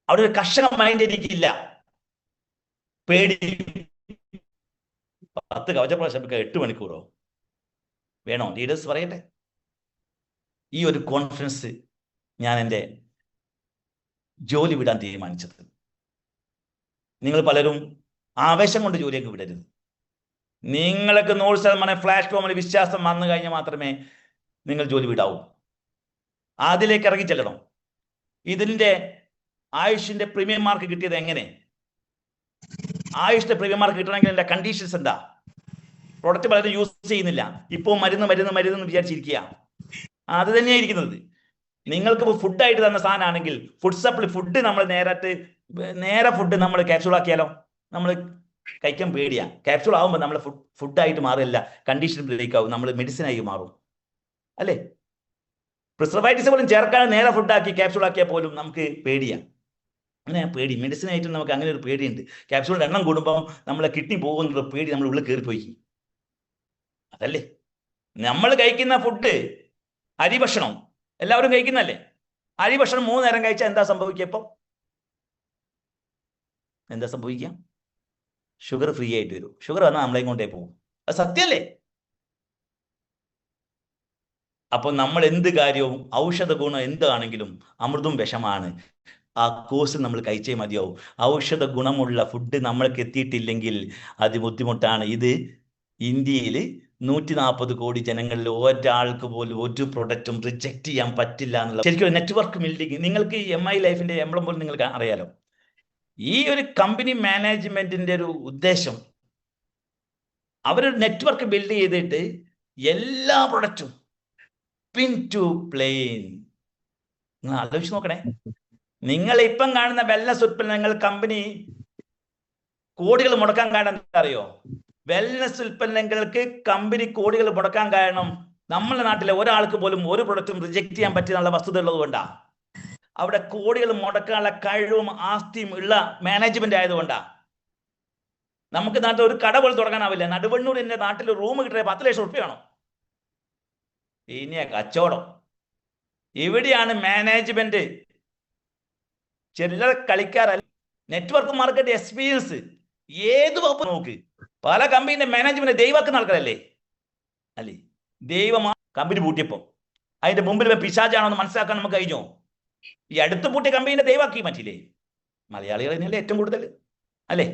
അവിടെ ഒരു കർഷക മൈൻഡ് എനിക്കില്ല. പേടി. 10 കവചപ്രാവശ്യം 8 മണിക്കൂറോ വേണോ? ലീഡേഴ്സ് പറയട്ടെ. ഈ ഒരു കോൺഫിഡൻസ് ഞാൻ എൻ്റെ ജോലി വിടാൻ തീരുമാനിച്ചത്. നിങ്ങൾ പലരും ആവേശം കൊണ്ട് ജോലിയൊക്കെ വിടരുത്. നിങ്ങൾക്ക് 100% പ്ലാറ്റ്ഫോമിൽ വിശ്വാസം വന്നു കഴിഞ്ഞാൽ മാത്രമേ നിങ്ങൾ ജോലി വിടാവൂ. അതിലേക്ക് ഇറങ്ങി ചെല്ലണം. ഇതിൻ്റെ ആയുഷിന്റെ പ്രീമിയം മാർക്ക് കിട്ടിയത് എങ്ങനെ? ആയുഷിന്റെ പ്രീമിയം മാർക്ക് കിട്ടണമെങ്കിൽ എൻ്റെ കണ്ടീഷൻസ് എന്താ? പ്രൊഡക്റ്റ് പലരും യൂസ് ചെയ്യുന്നില്ല. ഇപ്പോൾ മരുന്ന് വിചാരിച്ചിരിക്കുക. അത് തന്നെയാണ് ഇരിക്കുന്നത്. നിങ്ങൾക്ക് ഫുഡായിട്ട് തന്ന സാധനമാണെങ്കിൽ ഫുഡ് നമ്മൾ നേരെ ഫുഡ് നമ്മൾ ക്യാപ്സ്യൂൾ ആക്കിയാലോ? നമ്മൾ കഴിക്കാൻ പേടിയാ. ക്യാപ്സ്യൂൾ ആകുമ്പോൾ നമ്മൾ ഫുഡായിട്ട് മാറില്ല, കണ്ടീഷൻ ബ്രേക്ക് ആവും, നമ്മൾ മെഡിസിനായി മാറും അല്ലേ? പ്രിസർവേറ്റീവ്സ് പോലും ചേർക്കാൻ നേരെ ഫുഡാക്കി ക്യാപ്സ്യൂൾ ആക്കിയാൽ പോലും നമുക്ക് പേടിയാ. അങ്ങനെ പേടി മെഡിസിനായിട്ട് നമുക്ക് അങ്ങനെ ഒരു പേടിയുണ്ട്. ക്യാപ്സ്യൂളിന്റെ എണ്ണം കൂടുമ്പോൾ നമ്മളെ കിഡ്നി പോകുന്നുള്ള പേടി നമ്മൾ ഉള്ളിൽ കയറിപ്പോയി. അതല്ലേ നമ്മൾ കഴിക്കുന്ന ഫുഡ്? അരിഭക്ഷണം എല്ലാവരും കഴിക്കുന്നല്ലേ? അരിഭക്ഷണം 3 നേരം കഴിച്ചാൽ എന്താ സംഭവിക്കുക? ഇപ്പം എന്താ സംഭവിക്കുക? ഷുഗർ ഫ്രീ ആയിട്ട് വരും. ഷുഗർ വന്നാൽ നമ്മളെ കൊണ്ടേ പോകും. അത് സത്യമല്ലേ? അപ്പോൾ നമ്മൾ എന്ത് കാര്യവും ഔഷധ ഗുണം എന്താണെങ്കിലും അമൃതും വിഷമാണ്. ആ കോഴ്സ് നമ്മൾ കഴിച്ചേ മതിയാവും. ഔഷധ ഗുണമുള്ള ഫുഡ് നമ്മൾക്ക് എത്തിയിട്ടില്ലെങ്കിൽ അത് ബുദ്ധിമുട്ടാണ്. ഇത് ഇന്ത്യയിൽ 140 കോടി ജനങ്ങളിൽ ഒരാൾക്ക് പോലും ഒരു പ്രൊഡക്റ്റും റിജക്റ്റ് ചെയ്യാൻ പറ്റില്ല എന്നുള്ള ശരിക്കും നെറ്റ്വർക്ക് ബിൽഡിങ്. നിങ്ങൾക്ക് MI ലൈഫിന്റെ എംബ്ലം പോലും നിങ്ങൾക്ക് അറിയാലോ. ഈ ഒരു കമ്പനി മാനേജ്മെന്റിന്റെ ഒരു ഉദ്ദേശം, അവരൊരു നെറ്റ്വർക്ക് ബിൽഡ് ചെയ്തിട്ട് എല്ലാ പ്രൊഡക്റ്റും പിൻ ടു പ്ലെയിൻ. നിങ്ങൾ ആലോചിച്ച് നോക്കണേ. നിങ്ങൾ ഇപ്പം കാണുന്ന വെൽനസ് ഉൽപ്പന്നങ്ങൾ കമ്പനി കോടികൾ മുടക്കാൻ കാരണം എന്താ അറിയോ? വെൽനസ് ഉൽപ്പന്നങ്ങൾക്ക് കമ്പനി കോടികൾ മുടക്കാൻ കാരണം നമ്മുടെ നാട്ടിലെ ഒരാൾക്ക് പോലും ഒരു പ്രൊഡക്റ്റും റിജക്ട് ചെയ്യാൻ പറ്റിയുള്ള വസ്തുത ഉള്ളത് കൊണ്ടാണ്. അവിടെ കോടികൾ മുടക്കാനുള്ള കഴിവും ആസ്തിയും ഉള്ള മാനേജ്മെന്റ് ആയതുകൊണ്ടാണ്. നമുക്ക് നാട്ടിൽ ഒരു കട പോലും തുടങ്ങാനാവില്ല. നടുവണ്ണൂരിന്റെ നാട്ടിൽ റൂം കിട്ടിയ 10 ലക്ഷം റുപ്യ വേണം. ഇനിയാ കച്ചവടം. ഇവിടെയാണ് മാനേജ്മെന്റ് ചില കളിക്കാരല്ല. നെറ്റ്വർക്ക് മാർക്കറ്റ് എക്സ്പീരിയൻസ് ഏത് വകുപ്പ് നോക്ക്, പല കമ്പനിയുടെ മാനേജ്മെന്റ് ദൈവമാക്കുന്ന ആൾക്കാരല്ലേ? അല്ലേ? ദൈവമാ കമ്പനി പൂട്ടിയപ്പോ അതിന്റെ മുമ്പിൽ പിശാചാണോ എന്ന് മനസ്സിലാക്കാൻ നമുക്ക് കഴിഞ്ഞോ? ഈ അടുത്ത് പൂട്ടിയ കമ്പനിയുടെ ദൈവമാക്കി മാറ്റിയില്ലേ? മലയാളികൾ തന്നെയല്ലേ ഏറ്റവും കൂടുതൽ അല്ലേ?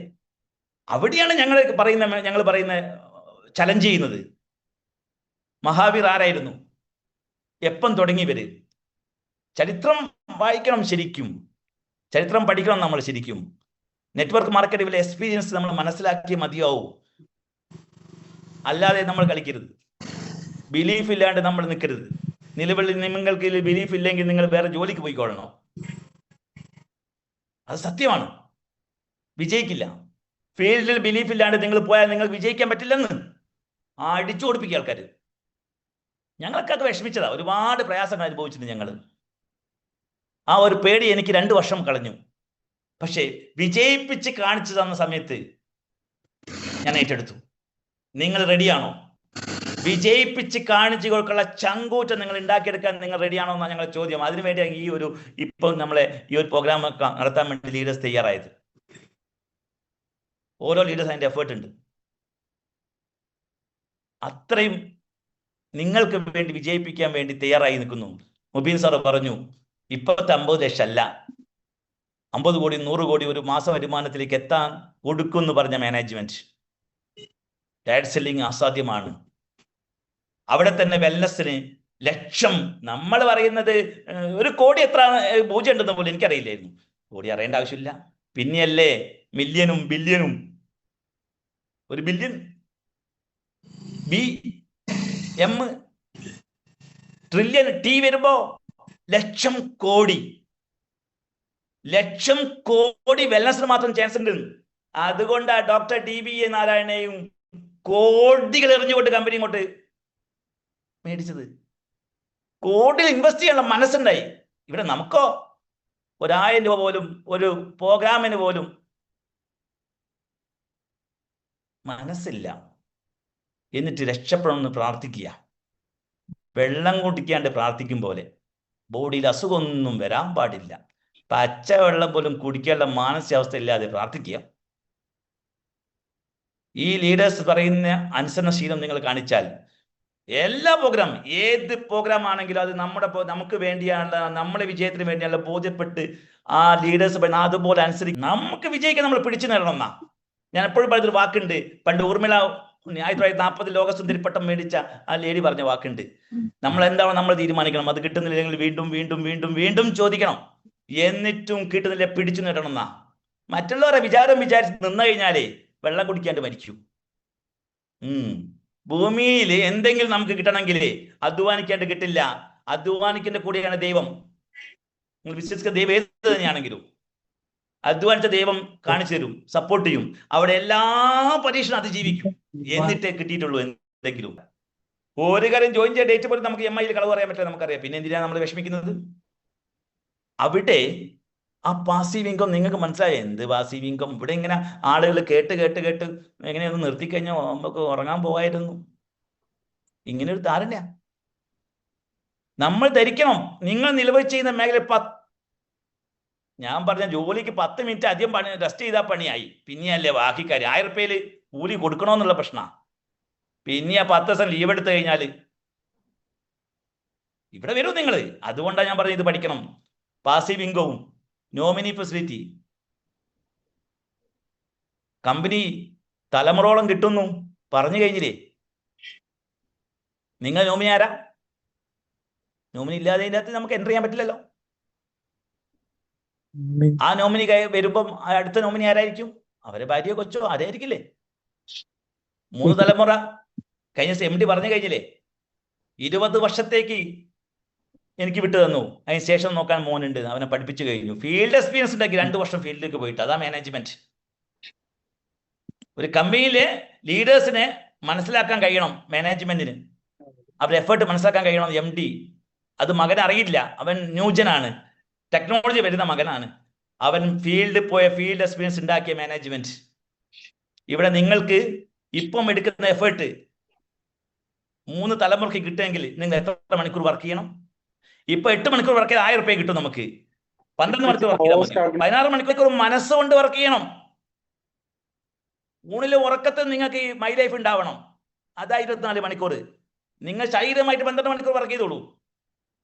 അവിടെയാണ് ഞങ്ങൾ പറയുന്ന ചലഞ്ച് ചെയ്യുന്നത്. മഹാവീർ ആരായിരുന്നു? എപ്പം തുടങ്ങിയവര്? ചരിത്രം വായിക്കണം, ശരിക്കും ചരിത്രം പഠിക്കണം നമ്മൾ ശരിക്കും. നെറ്റ്വർക്ക് മാർക്കറ്റിലെ എക്സ്പീരിയൻസ് നമ്മൾ മനസ്സിലാക്കിയേ മതിയാവും. അല്ലാതെ നമ്മൾ കളിക്കരുത്. ബിലീഫ് ഇല്ലാണ്ട് നമ്മൾ നിൽക്കരുത്. നിലവിൽ നിങ്ങൾക്ക് ബിലീഫ് ഇല്ലെങ്കിൽ നിങ്ങൾ വേറെ ജോലിക്ക് പോയിക്കൊള്ളണം. അത് സത്യമാണ്. വിജയിക്കില്ല. ഫീൽഡിൽ ബിലീഫ് ഇല്ലാണ്ട് നിങ്ങൾ പോയാൽ നിങ്ങൾക്ക് വിജയിക്കാൻ പറ്റില്ലെന്ന് അടിച്ചു കൊടുപ്പിക്കുക ആൾക്കാർ. ഞങ്ങൾക്കൊക്കെ വിഷമിച്ചതാ. ഒരുപാട് പ്രയാസങ്ങൾ അനുഭവിച്ചിട്ടുണ്ട് ഞങ്ങൾ. ആ ഒരു പേടി എനിക്ക് 2 വർഷം കളഞ്ഞു. പക്ഷേ വിജയിപ്പിച്ച് കാണിച്ചു തന്ന സമയത്ത് ഞാൻ ഏറ്റെടുത്തു. നിങ്ങൾ റെഡിയാണോ? വിജയിപ്പിച്ച് കാണിച്ചു കൊടുക്കുള്ള ചങ്കൂറ്റം നിങ്ങൾ ഉണ്ടാക്കിയെടുക്കാൻ നിങ്ങൾ റെഡിയാണോ എന്നാണ് ഞങ്ങളുടെ ചോദ്യം. അതിനുവേണ്ടി ഇപ്പം നമ്മളെ ഈ ഒരു പ്രോഗ്രാം നടത്താൻ വേണ്ടി ലീഡേഴ്സ് തയ്യാറായത്. ഓരോ ലീഡേഴ്സ് അതിൻ്റെ എഫേർട്ട് ഉണ്ട്. അത്രയും നിങ്ങൾക്ക് വേണ്ടി വിജയിപ്പിക്കാൻ വേണ്ടി തയ്യാറായി നിൽക്കുന്നു. മുബീൻ സാറ് പറഞ്ഞു, ഇപ്പോഴത്തെ 50 ലക്ഷം അല്ല, 50 കോടി 100 കോടി ഒരു മാസം വരുമാനത്തിലേക്ക് എത്താൻ കൊടുക്കുമെന്ന് പറഞ്ഞ മാനേജ്മെന്റ്. ഡയറക്ട് സെല്ലിങ് അസാധ്യമാണ്. അവിടെ തന്നെ വെൽനസിന് ലക്ഷം. നമ്മൾ പറയുന്നത് 1 കോടി എത്ര പൂജ്യം ഉണ്ടെന്ന് പോലും എനിക്കറിയില്ലായിരുന്നു. കോടി അറിയേണ്ട ആവശ്യമില്ല. പിന്നെയല്ലേ മില്യനും ബില്യനും. 1 ബില്യൺ BM ട്രില്യൺ T വരുമ്പോ ലക്ഷം കോടി വെൽനസിന് മാത്രം ചാൻസ് ഉണ്ട്. അതുകൊണ്ടാ ഡോക്ടർ DBA നാരായണനെയും കോടികൾ എറിഞ്ഞുകൊണ്ട് കമ്പനി ഇങ്ങോട്ട് മേടിച്ചത്. കോടികൾ ഇൻവെസ്റ്റ് ചെയ്യാനുള്ള മനസ്സുണ്ടായി. ഇവിടെ നമുക്കോ 1000 രൂപ പോലും ഒരു പ്രോഗ്രാമിന് പോലും മനസ്സില്ല. എന്നിട്ട് രക്ഷപ്പെടണമെന്ന് പ്രാർത്ഥിക്കുക. വെള്ളം കുടിക്കാണ്ട് പ്രാർത്ഥിക്കും പോലെ. ബോഡിയിൽ അസുഖമൊന്നും വരാൻ പാടില്ല. പച്ചവെള്ളം പോലും കുടിക്കാനുള്ള മാനസികാവസ്ഥ ഇല്ലാതെ പ്രാർത്ഥിക്കുക. ഈ ലീഡേഴ്സ് പറയുന്ന അനുസരണശീലം നിങ്ങൾ കാണിച്ചാൽ എല്ലാ പ്രോഗ്രാം, ഏത് പ്രോഗ്രാം ആണെങ്കിലും അത് നമുക്ക് വേണ്ടിയാണ്, നമ്മളെ വിജയത്തിന് വേണ്ടിയാണ് ബോധ്യപ്പെട്ട് ആ ലീഡേഴ്സ് പറയുന്ന അതുപോലെ അനുസരിക്കും. നമുക്ക് വിജയിക്കാൻ നമ്മൾ പിടിച്ചു നേടണം എന്നാ ഞാൻ എപ്പോഴും പറഞ്ഞൊരു വാക്കുണ്ട്. പണ്ട് ഊർമിള 1940 ലോകസുന്ദരി പട്ടം മേടിച്ച ആ ലേഡി പറഞ്ഞ വാക്കുണ്ട്. നമ്മൾ എന്താണോ നമ്മൾ തീരുമാനിക്കണം, അത് കിട്ടുന്നില്ലെങ്കിൽ വീണ്ടും വീണ്ടും വീണ്ടും വീണ്ടും ചോദിക്കണം, എന്നിട്ടും കിട്ടുന്നില്ല പിടിച്ചു നേടണം എന്നാ. മറ്റുള്ളവരെ വിചാരിച്ച് നിന്ന് കഴിഞ്ഞാലേ വെള്ളം കുടിക്കാണ്ട് മരിക്കും. ഭൂമിയിൽ എന്തെങ്കിലും നമുക്ക് കിട്ടണമെങ്കിൽ അധ്വാനിക്കാണ്ട് കിട്ടില്ല. അധ്വാനിക്കേണ്ട കൂടെയാണ് ദൈവം. നിങ്ങൾ വിശ്വസിക്കുന്ന ദൈവം ഏത് തന്നെയാണെങ്കിലും അധ്വാനിച്ച ദൈവം കാണിച്ചു തരും, സപ്പോർട്ട് ചെയ്യും. അവിടെ എല്ലാ പരീക്ഷണം അതിജീവിക്കും, എന്നിട്ടേ കിട്ടിയിട്ടുള്ളൂ എന്തെങ്കിലും. ഒരു കാര്യം ജോയിൻ ചെയ്യാൻ ഡേറ്റ് പോലും നമുക്ക് MI കളവ് പറയാൻ പറ്റില്ല, നമുക്കറിയാം. പിന്നെ എന്തിനാണ് നമ്മൾ വിഷമിക്കുന്നത്? അവിടെ ആ പാസീവ് ഇൻകം നിങ്ങൾക്ക് മനസ്സിലായ എന്ത് പാസീവ് ഇൻകം? ഇവിടെ ഇങ്ങനെ ആളുകൾ കേട്ട് എങ്ങനെയൊന്ന് നിർത്തിക്കഴിഞ്ഞാൽ നമുക്ക് ഉറങ്ങാൻ പോകായിരുന്നു. ഇങ്ങനെ ഒരു ധാരണ നമ്മൾ ധരിക്കണം. നിങ്ങൾ നിലവിൽ ചെയ്യുന്ന മേഖല ഞാൻ പറഞ്ഞ ജോലിക്ക് 10 മിനിറ്റ് അധികം പണി റെസ്റ്റ് ചെയ്താൽ പണിയായി. പിന്നെയല്ലേ ബാക്കി കാര്യം. 1000 രൂപയിൽ കൂലി കൊടുക്കണമെന്നുള്ള പ്രശ്നമാണ്. പിന്നെ ആ 10 ദിവസം ലീവ് എടുത്തു കഴിഞ്ഞാൽ ഇവിടെ വരും നിങ്ങൾ. അതുകൊണ്ടാണ് ഞാൻ പറഞ്ഞത് ഇത് പഠിക്കണം. പാസീവ് ഇൻകവും നോമിനി ഫെസിലിറ്റി കമ്പനി തലമുറോളം കിട്ടുന്നു പറഞ്ഞു കഴിഞ്ഞില്ലേ? നിങ്ങൾ നോമിനി ആരാ? നോമിനി ഇല്ലാതെ ഇതിനകത്ത് നമുക്ക് എൻ്റർ ചെയ്യാൻ പറ്റില്ലല്ലോ. ആ നോമിനി വരുമ്പം അടുത്ത നോമിനി ആരായിരിക്കും? അവരെ ഭാര്യയോ കൊച്ചോ ആരായിരിക്കില്ലേ? 3 തലമുറ കഴിഞ്ഞ MD പറഞ്ഞു കഴിഞ്ഞില്ലേ? 20 വർഷത്തേക്ക് എനിക്ക് വിട്ടു തന്നു, അതിന് ശേഷം നോക്കാൻ മോനുണ്ട്, അവനെ പഠിപ്പിച്ചു കഴിഞ്ഞു. ഫീൽഡ് എക്സ്പീരിയൻസ് ഉണ്ടെങ്കിൽ 2 വർഷം ഫീൽഡിലേക്ക് പോയിട്ട്, അതാ മാനേജ്മെന്റ്. ഒരു കമ്പനിയിലെ ലീഡേഴ്സിനെ മനസ്സിലാക്കാൻ കഴിയണം മാനേജ്മെന്റിന്, അവരുടെ എഫേർട്ട് മനസ്സിലാക്കാൻ കഴിയണം. MD അത് മകൻ അറിയില്ല, അവൻ ന്യൂജനാണ്, ടെക്നോളജി വരുന്ന മകനാണ്, അവൻ ഫീൽഡ് എക്സ്പീരിയൻസ് ഉണ്ടാക്കിയ മാനേജ്മെന്റ്. ഇവിടെ നിങ്ങൾക്ക് ഇപ്പം എടുക്കുന്ന എഫേർട്ട് 3 തലമുറയ്ക്ക് കിട്ടുമെങ്കിൽ നിങ്ങൾ എത്ര മണിക്കൂർ വർക്ക് ചെയ്യണം? ഇപ്പൊ 8 മണിക്കൂർ വർക്ക് ചെയ്ത് 1000 രൂപ കിട്ടും നമുക്ക്. 12 മണിക്കൂർ വർക്ക് ചെയ്താൽ 16 മണിക്കൂർ മനസ്സുകൊണ്ട് വർക്ക് ചെയ്യണം. ഊണിലെ ഉറക്കത്തിൽ നിങ്ങൾക്ക് ഈ മൈ ലൈഫ് ഉണ്ടാവണം. അതാ 24 മണിക്കൂർ. നിങ്ങൾ ശരീരമായിട്ട് 12 മണിക്കൂർ വർക്ക് ചെയ്തോളൂ.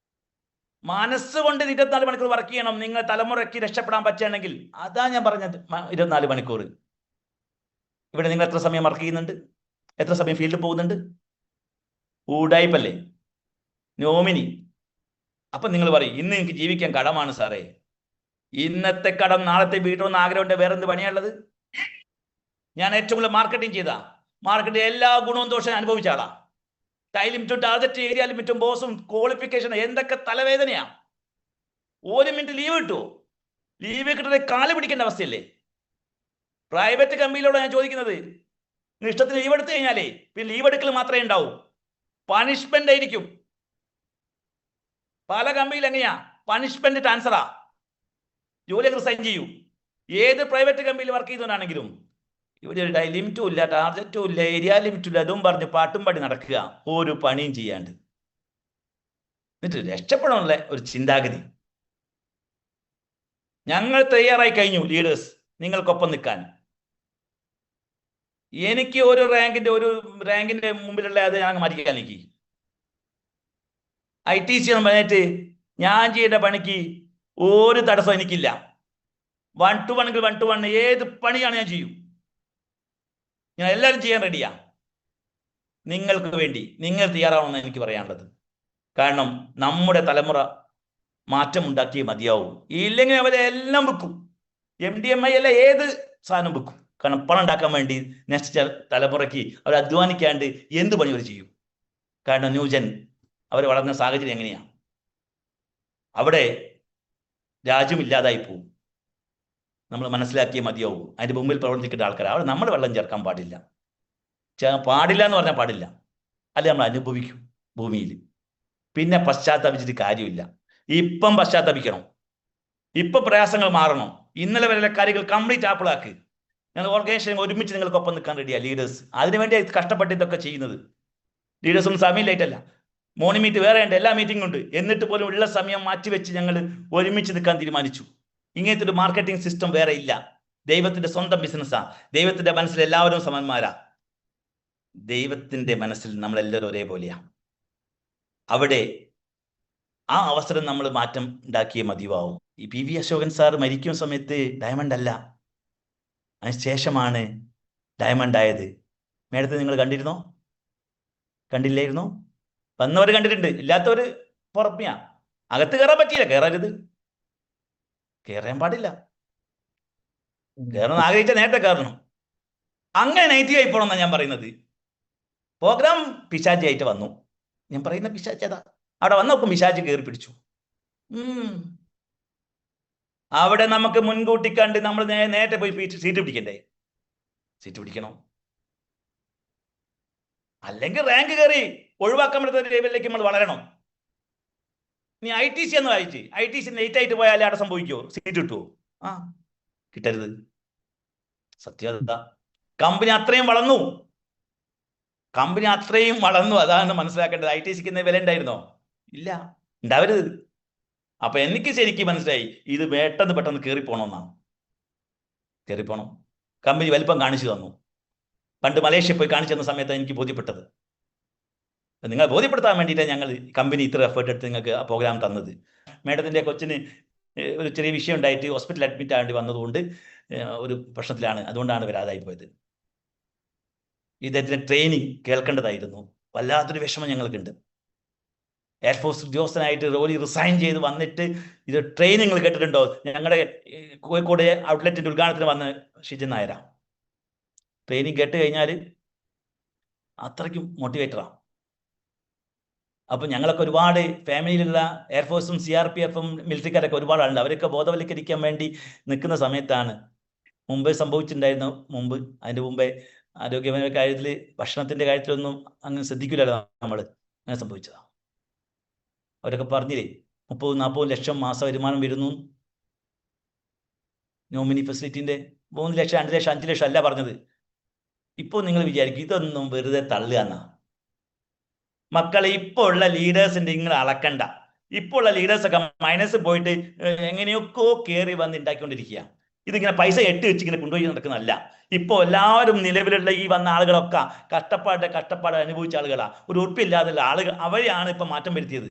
മനസ്സുകൊണ്ട് 24 മണിക്കൂർ വർക്ക് ചെയ്യണം. നിങ്ങൾ തലമുറയ്ക്ക് രക്ഷപ്പെടാൻ പറ്റുകയാണെങ്കിൽ. അതാ ഞാൻ പറഞ്ഞത് 24 മണിക്കൂർ. ഇവിടെ നിങ്ങൾ എത്ര സമയം വർക്ക് ചെയ്യുന്നുണ്ട്? എത്ര സമയം ഫീൽഡിൽ പോകുന്നുണ്ട്? ഊടായ്പല്ലേ നോമിനി. അപ്പൊ നിങ്ങൾ പറയും ഇന്ന് എനിക്ക് ജീവിക്കാൻ കടമാണ് സാറേ. ഇന്നത്തെ കടം നാളത്തെ വീട്ടണമെന്ന് ആഗ്രഹമുണ്ട്. വേറെ എന്ത് പണിയാനുള്ളത്? ഞാൻ ഏറ്റവും കൂടുതൽ മാർക്കറ്റിംഗ് ചെയ്ത മാർക്കറ്റിംഗ് എല്ലാ ഗുണവും ദോഷം അനുഭവിച്ച ആളാ. ടൈം ലിമിറ്റും ടാർഗറ്റ് ഏരിയ ലിമിറ്റും ബോസും ക്വാളിഫിക്കേഷൻ എന്തൊക്കെ തലവേദനയാ. 1 മിനിറ്റ് ലീവ് കിട്ടുമോ? ലീവ് കിട്ടുന്നത് കാല് പിടിക്കേണ്ട അവസ്ഥയല്ലേ? പ്രൈവറ്റ് കമ്പനിയിലൂടെ ഞാൻ ചോദിക്കുന്നത്, ഇഷ്ടത്തിന് ലീവ് എടുത്തു കഴിഞ്ഞാലേ പിന്നെ ലീവ് എടുക്കൽ മാത്രമേ ഉണ്ടാവൂ, പണിഷ്മെന്റ് ആയിരിക്കും. പല കമ്പനിയിൽ എങ്ങനെയാ പണിഷ്മെന്റ് ട്രാൻസ്ഫറാ, ജോലി റിസൈൻ ചെയ്യൂ. ഏത് പ്രൈവറ്റ് കമ്പനിയിൽ വർക്ക് ചെയ്തവനാണെങ്കിലും ഇവിടെ ഒരു ടൈം ലിമിറ്റും ഇല്ല, ടാർഗറ്റും ഇല്ല, ഏരിയ ലിമിറ്റും ഇല്ല. അതും പറഞ്ഞ് പാട്ടും പാടി നടക്കുക, ഒരു പണിയും ചെയ്യാണ്ട്. എന്നിട്ട് രക്ഷപ്പെടാനുള്ള ഒരു ചിന്താഗതി. ഞങ്ങൾ തയ്യാറായി കഴിഞ്ഞു ലീഡേഴ്സ് നിങ്ങൾക്കൊപ്പം നിൽക്കാൻ. എനിക്ക് ഒരു റാങ്കിന്റെ മുമ്പിലുള്ള അത് ഞാൻ മാറ്റിക്കാൻ എനിക്ക് ITC എന്ന് പറഞ്ഞിട്ട് ഞാൻ ചെയ്യേണ്ട പണിക്ക് ഒരു തടസ്സം എനിക്കില്ല. 1 to 1 എങ്കിൽ 1 to 1 ഏത് പണിയാണ് ഞാൻ ചെയ്യും. ഞാൻ എല്ലാവരും ചെയ്യാൻ റെഡിയാ. നിങ്ങൾക്ക് വേണ്ടി നിങ്ങൾ തയ്യാറാവണമെന്ന് എനിക്ക് പറയാനുള്ളത്. കാരണം നമ്മുടെ തലമുറ മാറ്റം ഉണ്ടാക്കിയേ മതിയാവും. ഇല്ലെങ്കിൽ അവരെല്ലാം വെക്കും. MDMI അല്ല ഏത് സാധനം വെക്കും. കാരണം പണം ഉണ്ടാക്കാൻ വേണ്ടി നെക്സ്റ്റ് തലമുറയ്ക്ക് അവർ അധ്വാനിക്കാണ്ട് എന്ത് പണി അവർ ചെയ്യും. കാരണം ന്യൂജൻ അവർ വളർന്ന സാഹചര്യം എങ്ങനെയാണ്? അവിടെ രാജ്യമില്ലാതായി പോവും. നമ്മൾ മനസ്സിലാക്കിയേ മതിയാവും. അതിൻ്റെ മുമ്പിൽ പ്രവർത്തിക്കേണ്ട ആൾക്കാർ അവിടെ നമ്മൾ വെള്ളം ചേർക്കാൻ പാടില്ല. പാടില്ല എന്ന് പറഞ്ഞാൽ പാടില്ല, അല്ലെ നമ്മൾ അനുഭവിക്കും ഭൂമിയിൽ. പിന്നെ പശ്ചാത്തപിച്ചിട്ട് കാര്യമില്ല. ഇപ്പം പശ്ചാത്തപിക്കണം. ഇപ്പം പ്രയാസങ്ങൾ മാറണം. ഇന്നലെ വരെ കാര്യങ്ങൾ കംപ്ലീറ്റ് ആപ്പിളാക്ക്. ഞങ്ങൾ ഓർഗനൈസേഷൻ ഒരുമിച്ച് നിങ്ങൾക്കൊപ്പം നിൽക്കാൻ റെഡിയാണ് ലീഡേഴ്സ്. അതിനുവേണ്ടി കഷ്ടപ്പെട്ട് ഇതൊക്കെ ചെയ്യുന്നത്. ലീഡേഴ്സ് ഒന്നും സമയമില്ലായിട്ടല്ല. മോർണിംഗ് മീറ്റ് വേറെ ഉണ്ട്, എല്ലാ മീറ്റിംഗും ഉണ്ട്. എന്നിട്ട് പോലും ഉള്ള സമയം മാറ്റിവെച്ച് ഞങ്ങൾ ഒരുമിച്ച് നിൽക്കാൻ തീരുമാനിച്ചു. ഇങ്ങനത്തെ ഒരു മാർക്കറ്റിംഗ് സിസ്റ്റം വേറെ ഇല്ല. ദൈവത്തിന്റെ സ്വന്തം ബിസിനസ്സാ. ദൈവത്തിന്റെ മനസ്സിൽ എല്ലാവരും സമന്മാരാ. ദൈവത്തിന്റെ മനസ്സിൽ നമ്മളെല്ലാവരും ഒരേപോലെയാ. അവിടെ ആ അവസരം നമ്മൾ മാറ്റം ഉണ്ടാക്കിയേ മതിയാവും. ഈ പി വി അശോകൻ സാർ മരിക്കുന്ന സമയത്ത് ഡയമണ്ട് അല്ല, അതിനുശേഷമാണ് ഡയമണ്ട് ആയത്. മേഡത്തെ നിങ്ങൾ കണ്ടിരുന്നോ? കണ്ടില്ലായിരുന്നോ? വന്നവർ കണ്ടിട്ടുണ്ട്, ഇല്ലാത്തവർ പുറമെയാ. അകത്ത് കയറാൻ പറ്റിയില്ല, കയറരുത്, കയറാൻ പാടില്ല. കയറണം ആഗ്രഹിച്ച നേരത്തെ കയറണം. അങ്ങനെ നെഗറ്റീവായി പോകണമെന്നാണ് ഞാൻ പറയുന്നത്. പ്രോഗ്രാം പിശാചിയായിട്ട് വന്നു. ഞാൻ പറയുന്ന പിശാചേതാ? അവിടെ വന്നപ്പോൾ പിശാചി കയറി പിടിച്ചു. അവിടെ നമുക്ക് മുൻകൂട്ടി കണ്ട് നമ്മൾ നേരത്തെ പോയി സീറ്റ് പിടിക്കണ്ടേ? സീറ്റ് പിടിക്കണം. അല്ലെങ്കിൽ റാങ്ക് കയറി ഒഴിവാക്കാൻ പറ്റുന്ന ലെവലിലേക്ക് നമ്മൾ വളരണം. നീ ITC എന്ന് വായിച്ച് ITC ലേറ്റ് ആയിട്ട് പോയാലേ അവിടെ സംഭവിക്കുമോ? സീറ്റ് കിട്ടുമോ? കിട്ടരുത്. സത്യത. കമ്പനി അത്രയും വളർന്നു, കമ്പനി അത്രയും വളർന്നു. അതാണ് മനസ്സിലാക്കേണ്ടത്. ITCക്ക് ഇന്ന് വില ഉണ്ടായിരുന്നോ? ഇല്ല, ഉണ്ടാവരുത്. അപ്പൊ എനിക്ക് ശരിക്കും മനസ്സിലായി, ഇത് പെട്ടെന്ന് കയറിപ്പോണമെന്നാണ്. കയറിപ്പോണം. കമ്പനി വലിപ്പം കാണിച്ചു തന്നു. പണ്ട് മലേഷ്യ പോയി കാണിച്ചു തന്ന സമയത്ത് എനിക്ക് ബോധ്യപ്പെട്ടത്. നിങ്ങൾ ബോധ്യപ്പെടുത്താൻ വേണ്ടിയിട്ടാണ് ഞങ്ങൾ കമ്പനി ഇത്ര എഫേർട്ട് എടുത്ത് നിങ്ങൾക്ക് ആ പ്രോഗ്രാം തന്നത്. മേഡത്തിൻ്റെ കൊച്ചിന് ഒരു ചെറിയ വിഷയം ഉണ്ടായിട്ട് ഹോസ്പിറ്റലിൽ അഡ്മിറ്റ് ആവേണ്ടി വന്നതുകൊണ്ട് ഒരു പ്രശ്നത്തിലാണ്, അതുകൊണ്ടാണ് വരാതായി പോയത്. ഇദ്ദേഹത്തിന് ട്രെയിനിങ് കേൾക്കേണ്ടതായിരുന്നു. വല്ലാത്തൊരു വിഷമം ഞങ്ങൾക്കുണ്ട്. എയർഫോഴ്സ് ഉദ്യോഗസ്ഥനായിട്ട് ജോലി റിസൈൻ ചെയ്ത് വന്നിട്ട് ഇത് ട്രെയിനിങ്ങൾ കേട്ടിട്ടുണ്ടോ? ഞങ്ങളുടെ കോഴിക്കോട് ഔട്ട്ലെറ്റിൻ്റെ ഉദ്ഘാടനത്തിന് വന്ന് ഷിജൻ നായരാ. ട്രെയിനിങ് കേട്ട് കഴിഞ്ഞാൽ അത്രയ്ക്കും മോട്ടിവേറ്ററാണ്. അപ്പം ഞങ്ങളൊക്കെ ഒരുപാട് ഫാമിലിയിലുള്ള എയർഫോഴ്സും CRPF-ഉം മിലിറ്ററിക്കാരൊക്കെ ഒരുപാട് ആളുണ്ട്. അവരൊക്കെ ബോധവൽക്കരിക്കാൻ വേണ്ടി നിൽക്കുന്ന സമയത്താണ് മുമ്പ് സംഭവിച്ചിട്ടുണ്ടായിരുന്നു. അതിൻ്റെ മുമ്പേ ആരോഗ്യപരമായ കാര്യത്തിൽ, ഭക്ഷണത്തിൻ്റെ കാര്യത്തിലൊന്നും അങ്ങനെ ശ്രദ്ധിക്കില്ലല്ലോ നമ്മൾ. അങ്ങനെ സംഭവിച്ചതാണ്. അവരൊക്കെ പറഞ്ഞില്ലേ 30-40 ലക്ഷം മാസം വരുമാനം വരുന്നു. നോമിനി ഫെസിലിറ്റിൻ്റെ 3 ലക്ഷം 2 ലക്ഷം 5 ലക്ഷം അല്ല പറഞ്ഞത്. ഇപ്പോൾ നിങ്ങൾ വിചാരിക്കും ഇതൊന്നും വെറുതെ തള്ളുക എന്നാ. മക്കളെ, ഇപ്പോൾ ഉള്ള ലീഡേഴ്സിൻ്റെ നിങ്ങൾ അളക്കണ്ട. ഇപ്പോൾ ഉള്ള ലീഡേഴ്സൊക്കെ മൈനസ് പോയിട്ട് എങ്ങനെയൊക്കെ കയറി വന്ന് ഉണ്ടാക്കിക്കൊണ്ടിരിക്കുക. ഇതിങ്ങനെ പൈസ വെച്ച് ഇങ്ങനെ കൊണ്ടുപോയി നടക്കുന്നതല്ല. ഇപ്പോൾ എല്ലാവരും നിലവിലുള്ള ഈ വന്ന ആളുകളൊക്കെ കഷ്ടപ്പാട് അനുഭവിച്ച ആളുകളാണ്. ഒരു ഉറപ്പില്ലാതുള്ള ആളുകൾ, അവരെയാണ് ഇപ്പം മാറ്റം വരുത്തിയത്.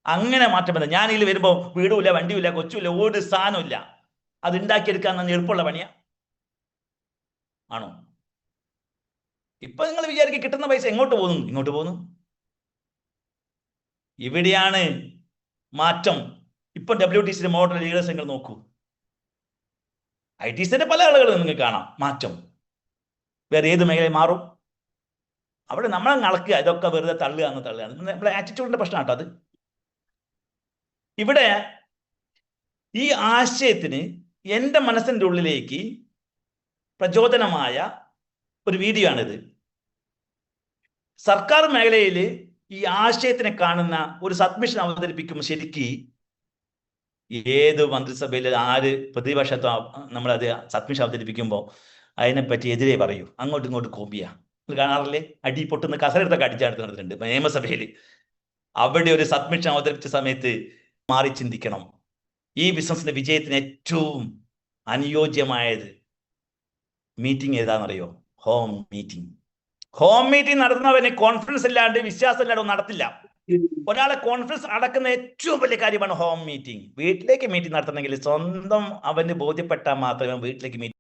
അങ്ങനെ മാറ്റം വരുന്നത്. ഞാൻ ഇതിൽ വരുമ്പോൾ വീടുമില്ല, വണ്ടിയുമില്ല, കൊച്ചുമില്ല, ഒരു സാധനമില്ല. അത് ഉണ്ടാക്കിയെടുക്കാൻ എളുപ്പമുള്ള പണിയാ ആണോ? ഇപ്പൊ നിങ്ങൾ വിചാരിക്കും കിട്ടുന്ന പൈസ എങ്ങോട്ട് പോകുന്നു? ഇങ്ങോട്ട് പോകുന്നു. ഇവിടെയാണ് മാറ്റം. ഇപ്പൊ WTC മോഡൽ ലീഡേഴ്സ് നിങ്ങൾ നോക്കൂ. ITCന്റെ പല ആളുകളും നിങ്ങൾക്ക് കാണാം. മാറ്റം വേറെ ഏത് മേഖലയിൽ മാറും? അവിടെ നമ്മളെ നടക്കുക, ഇതൊക്കെ വെറുതെ തള്ളുക. നമ്മുടെ ആറ്റിറ്റ്യൂഡിന്റെ പ്രശ്നം കേട്ടോ അത്. ഇവിടെ ഈ ആശയത്തിന് എൻ്റെ മനസ്സിൻ്റെ ഉള്ളിലേക്ക് പ്രചോദനമായ ഒരു വീഡിയോ ആണിത്. സർക്കാർ മേഖലയിൽ ഈ ആശയത്തിനെ കാണുന്ന ഒരു സബ്മിഷൻ അവതരിപ്പിക്കുമ്പോൾ ശരിക്ക് ഏത് മന്ത്രിസഭയിൽ ആര് പ്രതിപക്ഷത്തോ നമ്മളത് സബ്മിഷൻ അവതരിപ്പിക്കുമ്പോൾ അതിനെപ്പറ്റി എതിരെ പറയൂ. അങ്ങോട്ടും ഇങ്ങോട്ടും കോപ്പിയാ. കാണാറില്ലേ? അടി പൊട്ടുന്ന കസരെടുത്തൊക്കെ അടിച്ചെടുത്ത് നടത്തുന്നുണ്ട് നിയമസഭയിൽ. അവിടെ ഒരു സബ്മിഷൻ അവതരിപ്പിച്ച സമയത്ത് മാറി ചിന്തിക്കണം. ഈ ബിസിനസിന്റെ വിജയത്തിന് ഏറ്റവും അനുയോജ്യമായത് മീറ്റിംഗ് ഏതാണെന്നറിയോ? Home meeting. ഹോം മീറ്റിംഗ് നടത്തുന്നവന് കോൺഫിഡൻസ് ഇല്ലാണ്ട്, വിശ്വാസം ഇല്ലാണ്ട് നടത്തില്ല. ഒരാളെ കോൺഫിഡൻസ് അടക്കുന്ന ഏറ്റവും വലിയ കാര്യമാണ് ഹോം മീറ്റിംഗ്. വീട്ടിലേക്ക് മീറ്റിംഗ് നടത്തണമെങ്കിൽ സ്വന്തം അവന് ബോധ്യപ്പെട്ടാൽ മാത്രമേ വീട്ടിലേക്ക് മീറ്റിംഗ്